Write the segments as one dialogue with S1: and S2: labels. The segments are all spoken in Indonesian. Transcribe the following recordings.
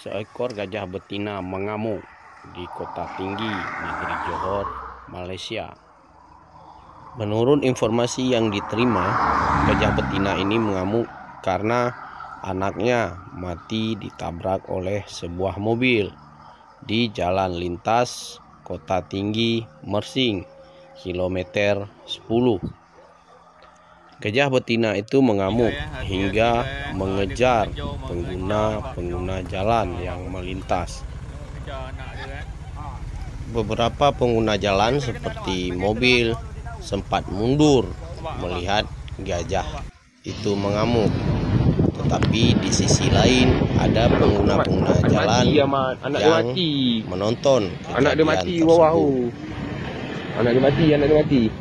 S1: Seekor gajah betina mengamuk di Kota Tinggi, negeri Johor, Malaysia. Menurut informasi yang diterima, gajah betina ini mengamuk karena anaknya mati ditabrak oleh sebuah mobil di jalan lintas Kota Tinggi, Mersing, kilometer 10. Gajah betina itu mengamuk hingga mengejar pengguna jalan yang melintas. Beberapa pengguna jalan seperti mobil sempat mundur melihat gajah itu mengamuk. Tetapi di sisi lain ada pengguna jalan yang menonton kejadian tersebut.
S2: Anak dia mati.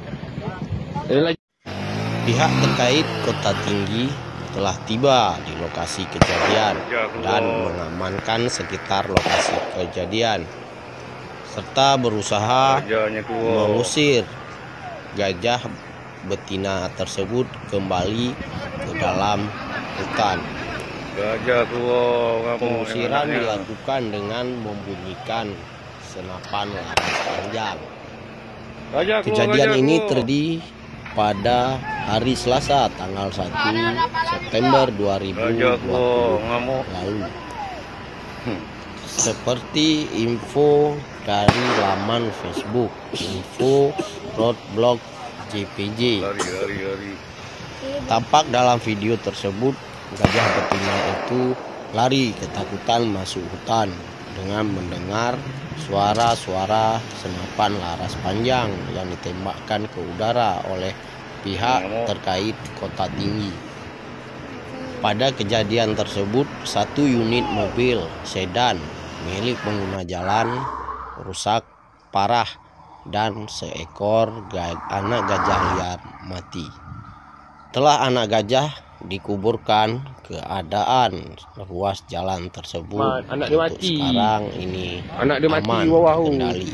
S1: Pihak terkait Kota Tinggi telah tiba di lokasi kejadian dan mengamankan sekitar lokasi kejadian serta berusaha mengusir gajah betina tersebut kembali ke dalam hutan. Pengusiran dilakukan dengan membunyikan senapan laras panjang. Kejadian ini terjadi pada hari Selasa tanggal 1 September 2020 lalu. Seperti info dari laman Facebook info roadblock JPJ, tampak dalam video tersebut gajah betina itu lari ketakutan masuk hutan dengan mendengar suara-suara senapan laras panjang yang ditembakkan ke udara oleh pihak terkait Kota Tinggi. Pada kejadian tersebut, satu unit mobil sedan milik pengguna jalan rusak parah dan seekor anak gajah liar mati. Setelah anak gajah dikuburkan, keadaan ruas jalan tersebut untuk sekarang ini aman terkendali.